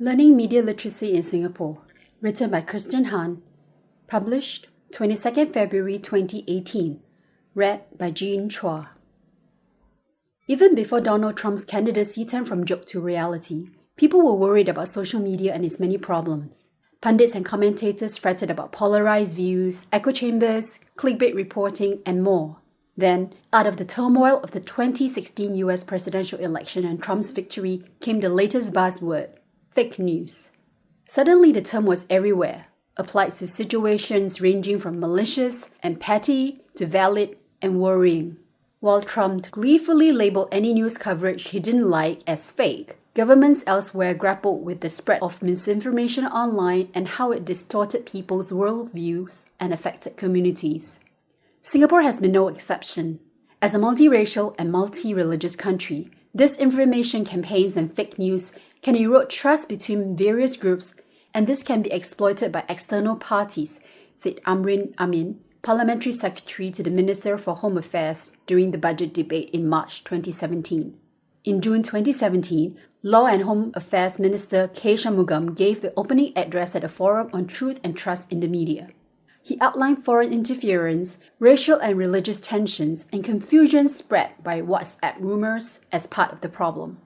Learning Media Literacy in Singapore, written by Kirsten Han, published 22nd February 2018, read by Jean Chua. Even before Donald Trump's candidacy turned from joke to reality, people were worried about social media and its many problems. Pundits and commentators fretted about polarized views, echo chambers, clickbait reporting, and more. Then, out of the turmoil of the 2016 US presidential election and Trump's victory came the latest buzzword: fake news. Suddenly the term was everywhere, applied to situations ranging from malicious and petty to valid and worrying. While Trump gleefully labeled any news coverage he didn't like as fake, governments elsewhere grappled with the spread of misinformation online and how it distorted people's worldviews and affected communities. Singapore has been no exception. As a multiracial and multi-religious country, disinformation campaigns and fake news can erode trust between various groups, and this can be exploited by external parties, said Amrin Amin, Parliamentary Secretary to the Minister for Home Affairs during the budget debate in March 2017. In June 2017, Law and Home Affairs Minister K. Shanmugam gave the opening address at a forum on truth and trust in the media. He outlined foreign interference, racial and religious tensions, and confusion spread by WhatsApp rumors as part of the problem.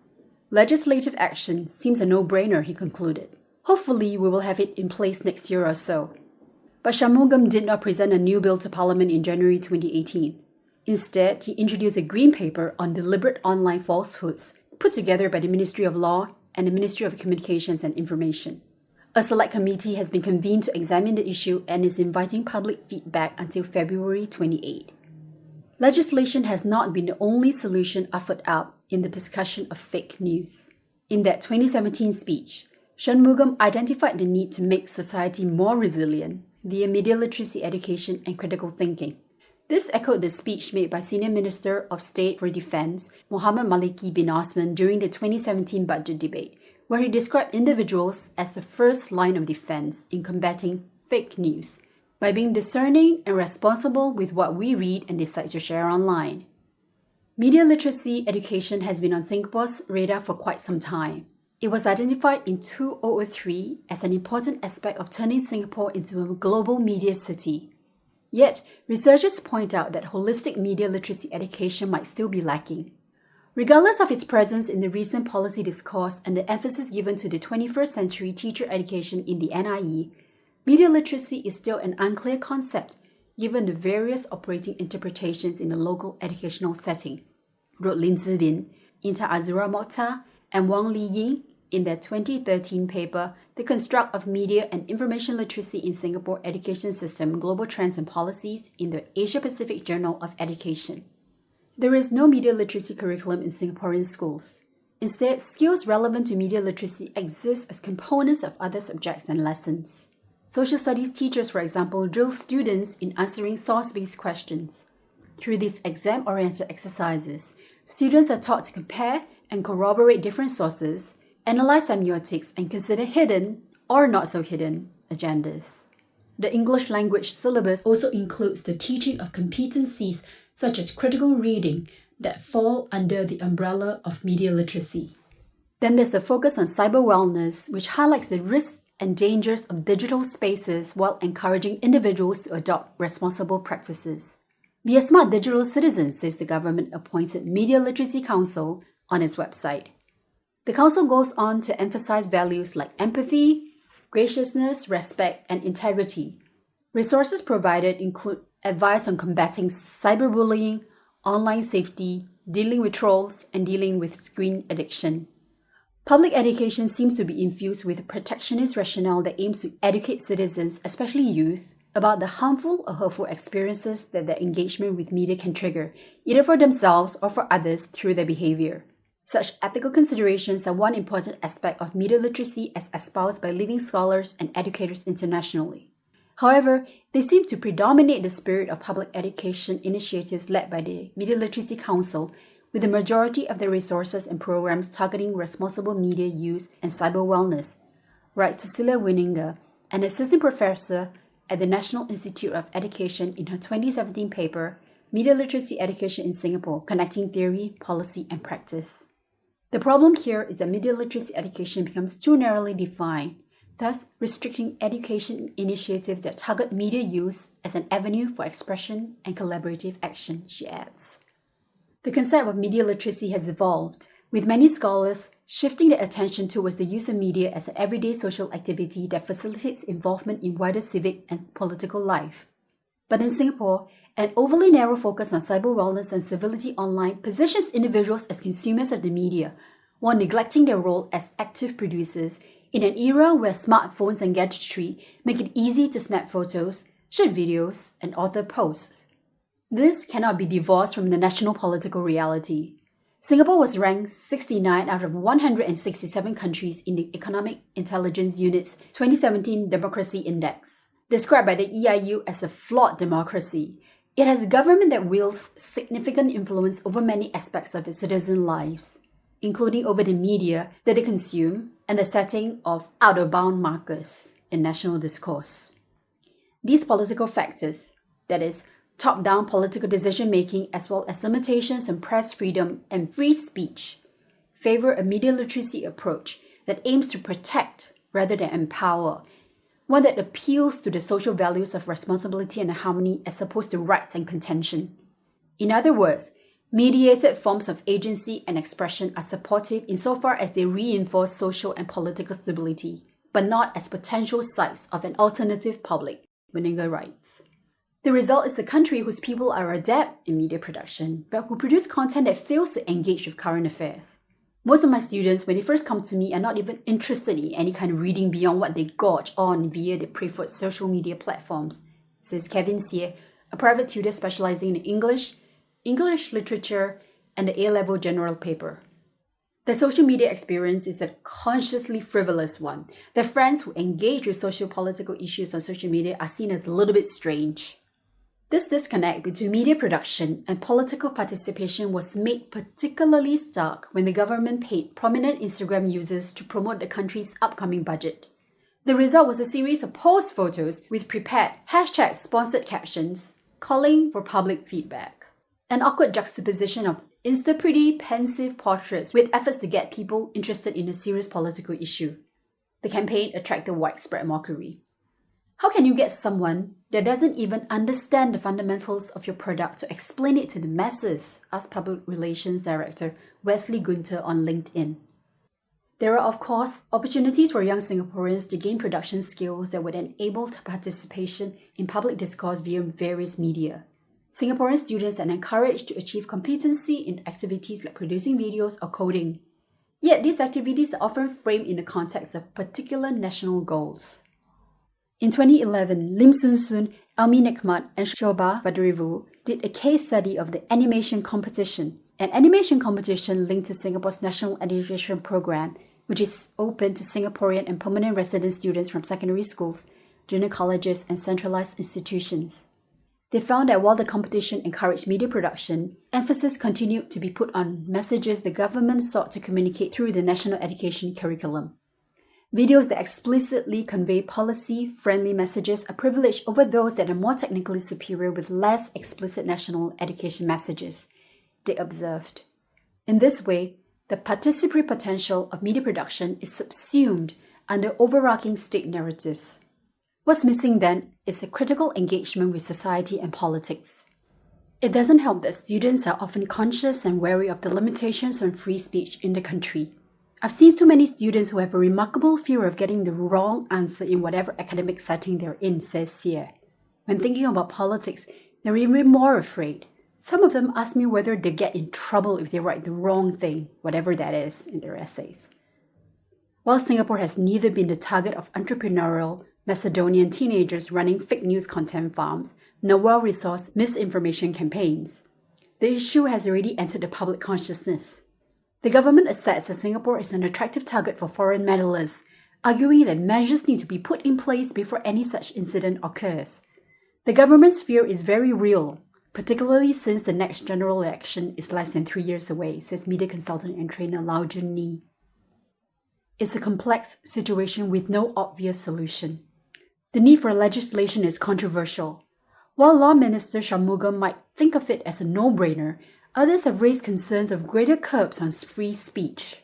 Legislative action seems a no-brainer, he concluded. Hopefully, we will have it in place next year or so. But Shanmugam did not present a new bill to Parliament in January 2018. Instead, he introduced a green paper on deliberate online falsehoods put together by the Ministry of Law and the Ministry of Communications and Information. A select committee has been convened to examine the issue and is inviting public feedback until February 28. Legislation has not been the only solution offered up in the discussion of fake news. In that 2017 speech, Shanmugam identified the need to make society more resilient via media literacy education and critical thinking. This echoed the speech made by Senior Minister of State for Defence Mohammed Maliki bin Osman during the 2017 budget debate, where he described individuals as the first line of defence in combating fake news by being discerning and responsible with what we read and decide to share online. Media literacy education has been on Singapore's radar for quite some time. It was identified in 2003 as an important aspect of turning Singapore into a global media city. Yet, researchers point out that holistic media literacy education might still be lacking. Regardless of its presence in the recent policy discourse and the emphasis given to the 21st century teacher education in the NIE, media literacy is still an unclear concept given the various operating interpretations in the local educational setting, wrote Lin Zibin, Inta Azura Mokhtar, and Wang Li Ying in their 2013 paper, The Construct of Media and Information Literacy in Singapore Education System, Global Trends and Policies in the Asia-Pacific Journal of Education. There is no media literacy curriculum in Singaporean schools. Instead, skills relevant to media literacy exist as components of other subjects and lessons. Social studies teachers, for example, drill students in answering source-based questions. Through these exam-oriented exercises, students are taught to compare and corroborate different sources, analyze semiotics, and consider hidden, or not so hidden, agendas. The English language syllabus also includes the teaching of competencies such as critical reading that fall under the umbrella of media literacy. Then there's the focus on cyber wellness, which highlights the risks and dangers of digital spaces while encouraging individuals to adopt responsible practices. Be a smart digital citizen, says the government-appointed Media Literacy Council on its website. The council goes on to emphasize values like empathy, graciousness, respect, and integrity. Resources provided include advice on combating cyberbullying, online safety, dealing with trolls, and dealing with screen addiction. Public education seems to be infused with a protectionist rationale that aims to educate citizens, especially youth, about the harmful or hurtful experiences that their engagement with media can trigger, either for themselves or for others through their behavior. Such ethical considerations are one important aspect of media literacy as espoused by leading scholars and educators internationally. However, they seem to predominate the spirit of public education initiatives led by the Media Literacy Council, with the majority of the resources and programs targeting responsible media use and cyber wellness, writes Cecilia Wininger, an assistant professor at the National Institute of Education in her 2017 paper, Media Literacy Education in Singapore, Connecting Theory, Policy and Practice. The problem here is that media literacy education becomes too narrowly defined, thus restricting education initiatives that target media use as an avenue for expression and collaborative action, she adds. The concept of media literacy has evolved, with many scholars shifting their attention towards the use of media as an everyday social activity that facilitates involvement in wider civic and political life. But in Singapore, an overly narrow focus on cyber wellness and civility online positions individuals as consumers of the media, while neglecting their role as active producers in an era where smartphones and gadgetry make it easy to snap photos, shoot videos, and author posts. This cannot be divorced from the national political reality. Singapore was ranked 69 out of 167 countries in the Economic Intelligence Unit's 2017 Democracy Index. Described by the EIU as a flawed democracy, it has a government that wields significant influence over many aspects of its citizens' lives, including over the media that they consume and the setting of out-of-bound markers in national discourse. These political factors, that is, top-down political decision-making as well as limitations on press freedom and free speech, favor a media literacy approach that aims to protect rather than empower, one that appeals to the social values of responsibility and harmony as opposed to rights and contention. In other words, mediated forms of agency and expression are supportive insofar as they reinforce social and political stability, but not as potential sites of an alternative public, Meninga writes. The result is a country whose people are adept in media production, but who produce content that fails to engage with current affairs. Most of my students, when they first come to me, are not even interested in any kind of reading beyond what they gorge on via their preferred social media platforms, says Kevin Seah, a private tutor specializing in English literature, and the A-level general paper. The social media experience is a consciously frivolous one. The friends who engage with socio-political issues on social media are seen as a little bit strange. This disconnect between media production and political participation was made particularly stark when the government paid prominent Instagram users to promote the country's upcoming budget. The result was a series of post photos with prepared #sponsored captions calling for public feedback. An awkward juxtaposition of insta-pretty, pensive portraits with efforts to get people interested in a serious political issue. The campaign attracted widespread mockery. How can you get someone that doesn't even understand the fundamentals of your product to explain it to the masses? Asked Public Relations Director Wesley Gunter on LinkedIn. There are, of course, opportunities for young Singaporeans to gain production skills that would enable participation in public discourse via various media. Singaporean students are encouraged to achieve competency in activities like producing videos or coding. Yet these activities are often framed in the context of particular national goals. In 2011, Lim Sun Sun, Almi Nekmat, and Shoba Badrivu did a case study of the animation competition, an animation competition linked to Singapore's National Education Programme, which is open to Singaporean and permanent resident students from secondary schools, junior colleges, and centralised institutions. They found that while the competition encouraged media production, emphasis continued to be put on messages the government sought to communicate through the national education curriculum. Videos that explicitly convey policy-friendly messages are privileged over those that are more technically superior with less explicit national education messages, they observed. In this way, the participatory potential of media production is subsumed under overarching state narratives. What's missing then is a critical engagement with society and politics. It doesn't help that students are often conscious and wary of the limitations on free speech in the country. I've seen too many students who have a remarkable fear of getting the wrong answer in whatever academic setting they're in, says Seah. When thinking about politics, they're even more afraid. Some of them ask me whether they get in trouble if they write the wrong thing, whatever that is, in their essays. While Singapore has neither been the target of entrepreneurial Macedonian teenagers running fake news content farms, nor well-resourced misinformation campaigns, the issue has already entered the public consciousness. The government asserts that Singapore is an attractive target for foreign meddlers, arguing that measures need to be put in place before any such incident occurs. The government's fear is very real, particularly since the next general election is less than 3 years away, says media consultant and trainer Lau Jun Ni. It's a complex situation with no obvious solution. The need for legislation is controversial. While Law Minister Shanmugam might think of it as a no-brainer, others have raised concerns of greater curbs on free speech.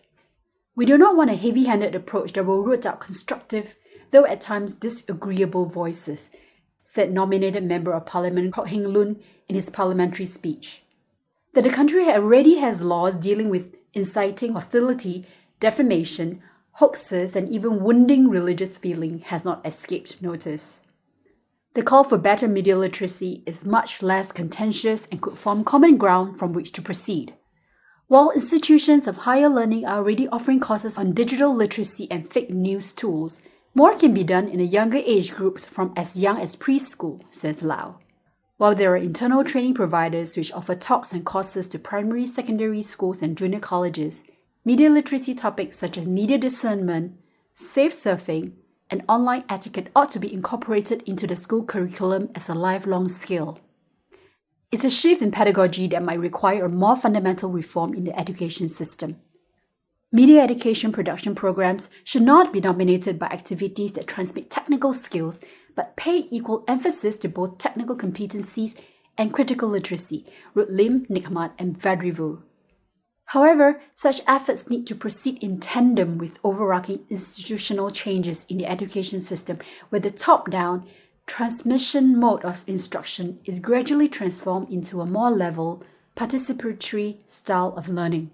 We do not want a heavy-handed approach that will root out constructive, though at times disagreeable voices, said nominated Member of Parliament Kok Heng Loon in his parliamentary speech. That the country already has laws dealing with inciting hostility, defamation, hoaxes, and even wounding religious feeling has not escaped notice. The call for better media literacy is much less contentious and could form common ground from which to proceed. While institutions of higher learning are already offering courses on digital literacy and fake news tools, more can be done in the younger age groups from as young as preschool, says Lau. While there are internal training providers which offer talks and courses to primary, secondary schools and junior colleges, media literacy topics such as media discernment, safe surfing, and online etiquette ought to be incorporated into the school curriculum as a lifelong skill. It's a shift in pedagogy that might require a more fundamental reform in the education system. Media education production programs should not be dominated by activities that transmit technical skills, but pay equal emphasis to both technical competencies and critical literacy, wrote Lim, Nikmat, and Vadrivu. However, such efforts need to proceed in tandem with overarching institutional changes in the education system, where the top-down transmission mode of instruction is gradually transformed into a more level, participatory style of learning.